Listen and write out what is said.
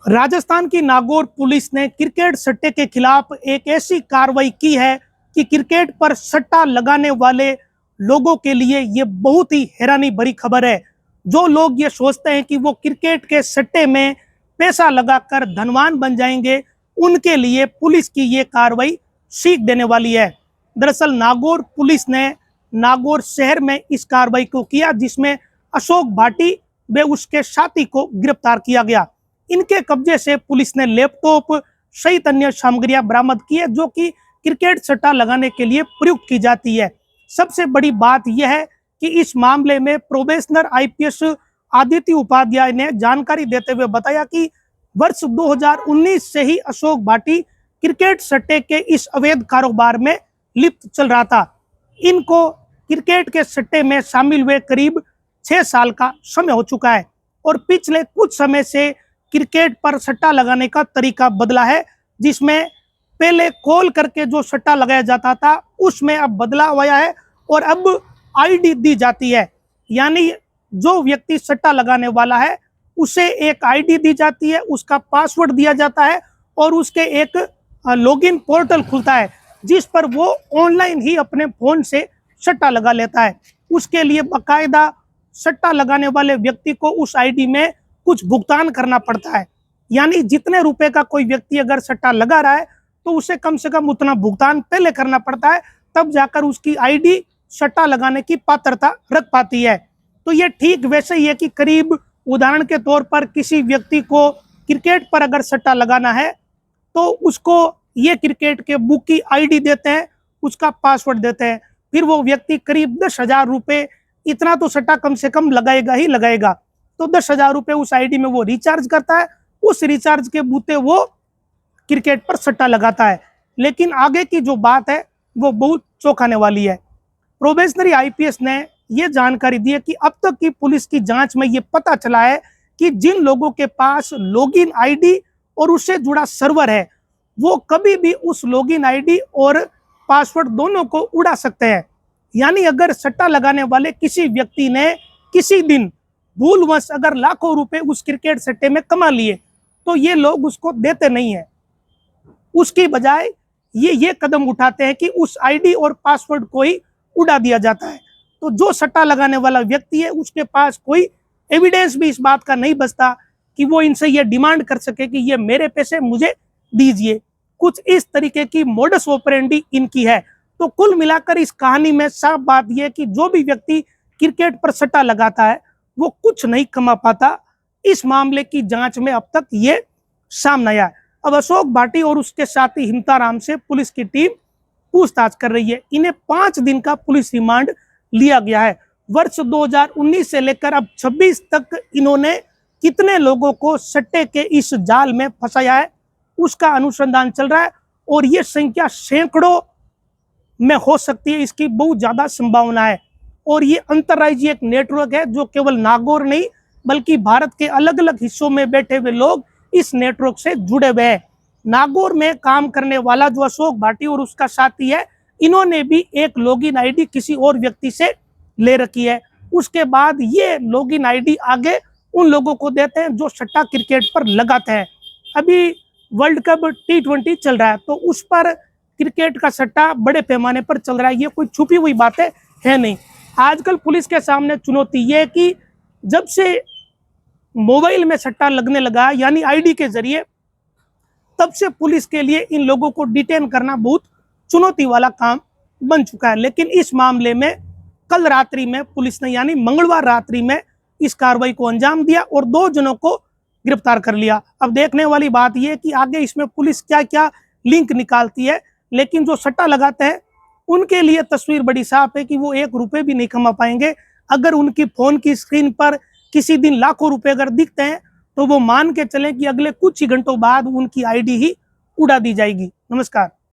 राजस्थान की नागौर पुलिस ने क्रिकेट सट्टे के खिलाफ एक ऐसी कार्रवाई की है कि क्रिकेट पर सट्टा लगाने वाले लोगों के लिए ये बहुत ही हैरानी भरी खबर है। जो लोग ये सोचते हैं कि वो क्रिकेट के सट्टे में पैसा लगाकर धनवान बन जाएंगे, उनके लिए पुलिस की ये कार्रवाई सीख देने वाली है। दरअसल नागौर पुलिस ने नागौर शहर में इस कार्रवाई को किया, जिसमें अशोक भाटी व उसके साथी को गिरफ्तार किया गया। इनके कब्जे से पुलिस ने लैपटॉप सहित अन्य सामग्रियां बरामद की है, जो कि क्रिकेट सट्टा लगाने के लिए प्रयुक्त की जाती है। सबसे बड़ी बात यह है कि इस मामले में प्रोबेशनर आईपीएस आदित्य उपाध्याय ने जानकारी देते हुए बताया कि वर्ष 2019 से ही अशोक भाटी क्रिकेट सट्टे के इस अवैध कारोबार में लिप्त चल रहा था। इनको क्रिकेट के सट्टे में शामिल हुए करीब 6 साल का समय हो चुका है और पिछले कुछ समय से क्रिकेट पर सट्टा लगाने का तरीका बदला है, जिसमें पहले कॉल करके जो सट्टा लगाया जाता था उसमें अब बदलाव आया है और अब आईडी दी जाती है। यानी जो व्यक्ति सट्टा लगाने वाला है उसे एक आईडी दी जाती है, उसका पासवर्ड दिया जाता है और उसके एक लॉगिन पोर्टल खुलता है, जिस पर वो ऑनलाइन ही अपने फोन से सट्टा लगा लेता है। उसके लिए बाकायदा सट्टा लगाने वाले व्यक्ति को उस आईडी में कुछ भुगतान करना पड़ता है। यानी जितने रुपए का कोई व्यक्ति अगर सट्टा लगा रहा है तो उसे कम से कम उतना भुगतान पहले करना पड़ता है, तब जाकर उसकी आईडी सट्टा लगाने की पात्रता रख पाती है। तो ये ठीक वैसे ही है कि करीब उदाहरण के तौर पर किसी व्यक्ति को क्रिकेट पर अगर सट्टा लगाना है तो उसको ये क्रिकेट के बुक की आईडी देते हैं, उसका पासवर्ड देते हैं, फिर वो व्यक्ति करीब 10,000 रुपये, इतना तो सट्टा कम से कम लगाएगा ही लगाएगा। तो 10,000 रुपये उस आईडी में वो रिचार्ज करता है, उस रिचार्ज के बूते वो क्रिकेट पर सट्टा लगाता है। लेकिन आगे की जो बात है वो बहुत चौंकाने वाली है। प्रोबेशनरी आईपीएस ने ये जानकारी दी है कि अब तक की पुलिस की जांच में ये पता चला है कि जिन लोगों के पास लॉगिन आईडी और उससे जुड़ा सर्वर है, वो कभी भी उस लॉगिन आईडी और पासवर्ड दोनों को उड़ा सकते हैं। यानी अगर सट्टा लगाने वाले किसी व्यक्ति ने किसी दिन भूलवश अगर लाखों रुपए उस क्रिकेट सट्टे में कमा लिए तो ये लोग उसको देते नहीं है, उसकी बजाय ये कदम उठाते हैं कि उस आईडी और पासवर्ड को ही उड़ा दिया जाता है। तो जो सट्टा लगाने वाला व्यक्ति है उसके पास कोई एविडेंस भी इस बात का नहीं बचता कि वो इनसे ये डिमांड कर सके कि ये मेरे पैसे मुझे दीजिए। कुछ इस तरीके की मोडस ऑपरेंडी इनकी है। तो कुल मिलाकर इस कहानी में साफ बात यह है कि जो भी व्यक्ति क्रिकेट पर सट्टा लगाता है वो कुछ नहीं कमा पाता। इस मामले की जांच में अब तक ये सामने आया है। अब अशोक भाटी और उसके साथी हिमताराम से पुलिस की टीम पूछताछ कर रही है। इन्हें 5 दिन का पुलिस रिमांड लिया गया है। वर्ष 2019 से लेकर अब 26 तक इन्होंने कितने लोगों को सट्टे के इस जाल में फंसाया है उसका अनुसंधान चल रहा है और ये संख्या सैकड़ों में हो सकती है, इसकी बहुत ज्यादा संभावना है। और ये अंतर्राज्यीय एक नेटवर्क है जो केवल नागौर नहीं बल्कि भारत के अलग अलग हिस्सों में बैठे हुए लोग इस नेटवर्क से जुड़े हुए हैं। नागौर में काम करने वाला जो अशोक भाटी और उसका साथी है, इन्होंने भी एक लॉगिन आईडी किसी और व्यक्ति से ले रखी है। उसके बाद ये लॉगिन आईडी आगे उन लोगों को देते हैं जो सट्टा क्रिकेट पर लगाते हैं। अभी वर्ल्ड कप T20 चल रहा है तो उस पर क्रिकेट का सट्टा बड़े पैमाने पर चल रहा है, ये कोई छुपी हुई बातें है नहीं। आजकल पुलिस के सामने चुनौती ये है कि जब से मोबाइल में सट्टा लगने लगा यानी आईडी के जरिए, तब से पुलिस के लिए इन लोगों को डिटेन करना बहुत चुनौती वाला काम बन चुका है। लेकिन इस मामले में कल रात्रि में पुलिस ने यानी मंगलवार रात्रि में इस कार्रवाई को अंजाम दिया और 2 जनों को गिरफ्तार कर लिया। अब देखने वाली बात यह है कि आगे इसमें पुलिस क्या क्या लिंक निकालती है। लेकिन जो सट्टा लगाते हैं उनके लिए तस्वीर बड़ी साफ है कि वो 1 रुपये भी नहीं कमा पाएंगे। अगर उनकी फोन की स्क्रीन पर किसी दिन लाखों रुपए अगर दिखते हैं तो वो मान के चलें कि अगले कुछ ही घंटों बाद उनकी आईडी ही उड़ा दी जाएगी। नमस्कार।